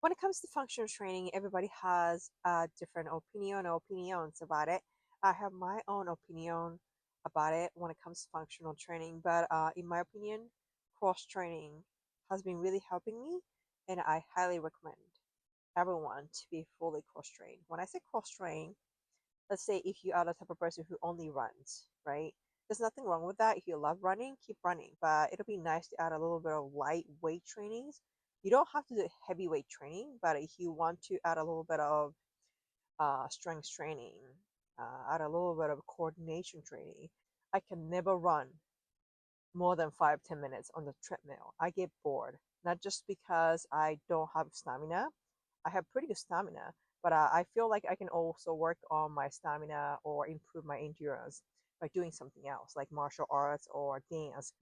When it comes to functional training, everybody has a different opinion or opinions about it. I have my own opinion about it when it comes to functional training, but in my opinion, cross training has been really helping me, and I highly recommend everyone to be fully cross trained. When I say cross train, let's say if you are the type of person who only runs, right? There's nothing wrong with that. If you love running, keep running. But it'll be nice to add a little bit of lightweight trainings. You don't have to do heavyweight training, but if you want to add a little bit of strength training, add a little bit of coordination training, I can never run more than 5-10 minutes on the treadmill. I get bored, not just because I don't have stamina. I have pretty good stamina, but I feel like I can also work on my stamina or improve my endurance by doing something else, like martial arts or dance.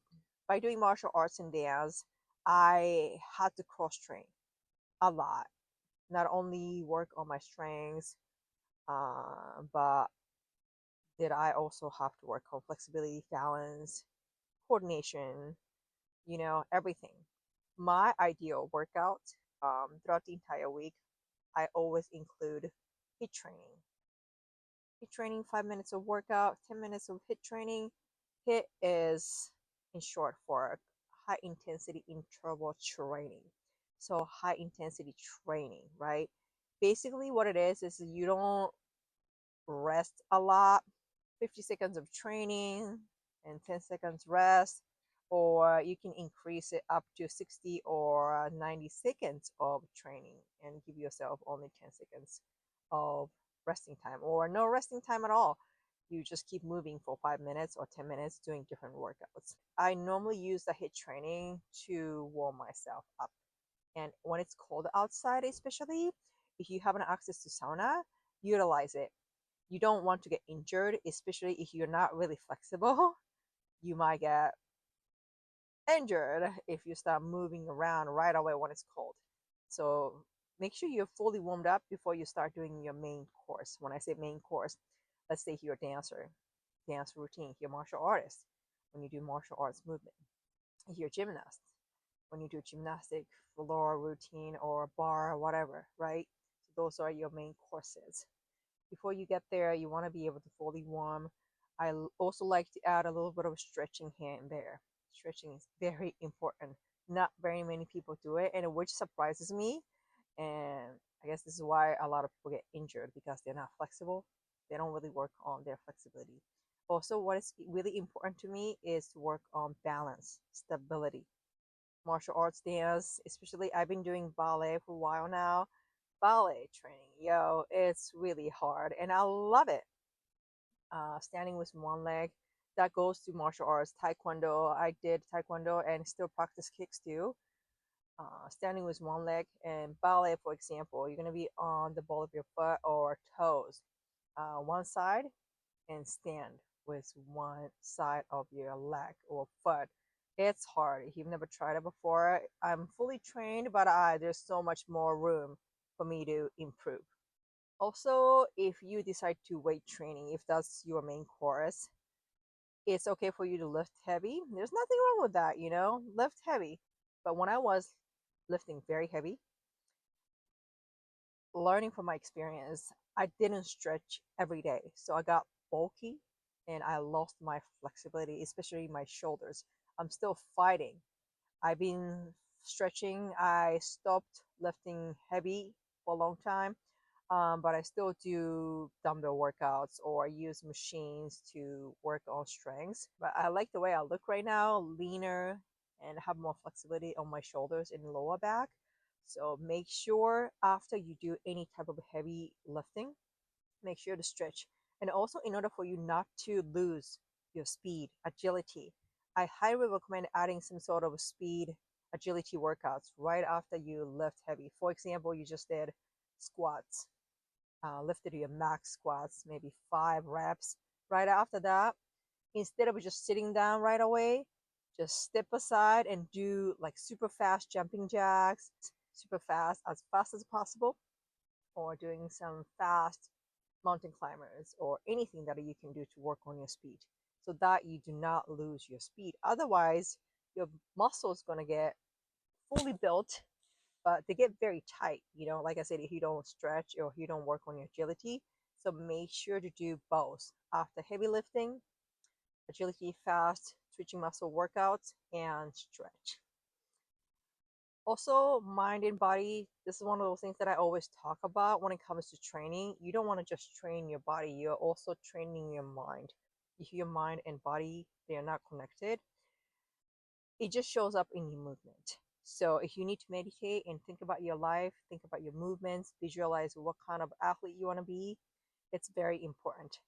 By doing martial arts and dance, I had to cross train a lot. Not only work on my strengths, but did I also have to work on flexibility, balance, coordination, everything. My ideal workout throughout the entire week, I always include HIIT training. HIIT training, 5 minutes of workout, 10 minutes of HIIT training. HIIT is in short for high intensity interval training. So high intensity training, right? Basically what it is you don't rest a lot. 50 seconds of training and 10 seconds rest, or you can increase it up to 60 or 90 seconds of training and give yourself only 10 seconds of resting time, or no resting time at all. You just keep moving for 5 minutes or 10 minutes doing different workouts. I normally use the HIIT training to warm myself up. And when it's cold outside, especially if you have an access to sauna, utilize it. You don't want to get injured, especially if you're not really flexible. You might get injured if you start moving around right away when it's cold. So make sure you're fully warmed up before you start doing your main course. When I say main course, let's say you're a dancer, dance routine, you're a martial artist. When you do martial arts movement, you're a gymnast. When you do gymnastic floor routine or bar, whatever, right? So those are your main courses. Before you get there, you want to be able to fully warm. I also like to add a little bit of stretching here and there. Stretching is very important. Not very many people do it, and which surprises me. And I guess this is why a lot of people get injured because they're not flexible. They don't really work on their flexibility. Also, what is really important to me is to work on balance, stability. Martial arts dance, especially I've been doing ballet for a while now. Ballet training, yo, it's really hard and I love it. Standing with one leg, that goes to martial arts, taekwondo. I did taekwondo and still practice kicks too. Standing with one leg, and ballet, for example, you're gonna be on the ball of your foot or toes, one side, and stand with one side of your leg or foot. It's hard. If you've never tried it before, I'm fully trained, but there's so much more room for me to improve. Also, if you decide to weight training, if that's your main course, it's okay for you to lift heavy. There's nothing wrong with that, lift heavy. But when I was lifting very heavy, learning from my experience, I didn't stretch every day. So I got bulky and I lost my flexibility, especially my shoulders. I'm still fighting. I've been stretching. I stopped lifting heavy for a long time, but I still do dumbbell workouts or use machines to work on strengths. But I like the way I look right now, leaner and have more flexibility on my shoulders and lower back. So make sure after you do any type of heavy lifting, make sure to stretch. And also, in order for you not to lose your speed, agility, I highly recommend adding some sort of speed agility workouts right after you lift heavy. For example, you just did squats, lifted your max squats, maybe 5 reps. Right after that, instead of just sitting down right away, just step aside and do like super fast jumping jacks, super fast, as fast as possible, or doing some fast mountain climbers or anything that you can do to work on your speed so that you do not lose your speed. Otherwise, your muscle is going to get fully built, but they get very tight. Like I said, if you don't stretch or if you don't work on your agility. So make sure to do both after heavy lifting, agility fast, twitching muscle workouts, and stretch. Also, mind and body. This is one of those things that I always talk about when it comes to training. You don't want to just train your body, you're also training your mind. If your mind and body they are not connected, it just shows up in your movement. So if you need to meditate and think about your life, think about your movements, visualize what kind of athlete you want to be, it's very important.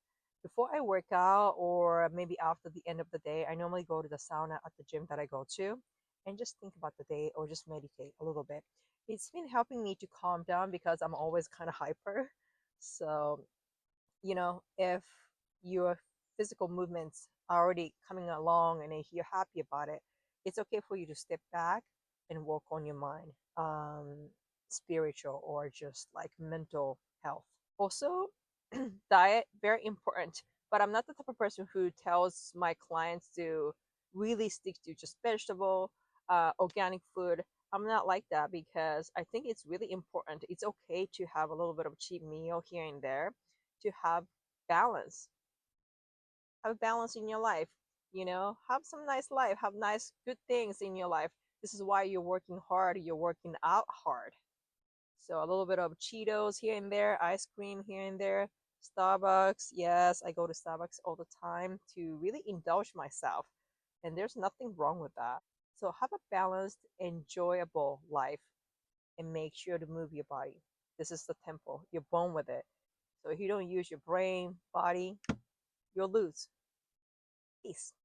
Before I work out or maybe after the end of the day, I normally go to the sauna at the gym that I go to and just think about the day or just meditate a little bit. It's been helping me to calm down because I'm always kind of hyper. So if your physical movements are already coming along and if you're happy about it, it's okay for you to step back and work on your mind, spiritual or just like mental health. Also, diet, very important. But I'm not the type of person who tells my clients to really stick to just vegetable, organic food. I'm not like that because I think it's really important. It's okay to have a little bit of cheat meal here and there to have balance. Have balance in your life. Have some nice life, have nice, good things in your life. This is why you're working hard, you're working out hard. So a little bit of Cheetos here and there, ice cream here and there, Starbucks. Yes, I go to Starbucks all the time to really indulge myself. And there's nothing wrong with that. So have a balanced, enjoyable life and make sure to move your body. This is the temple. You're born with it. So if you don't use your brain, body, you'll lose. Peace.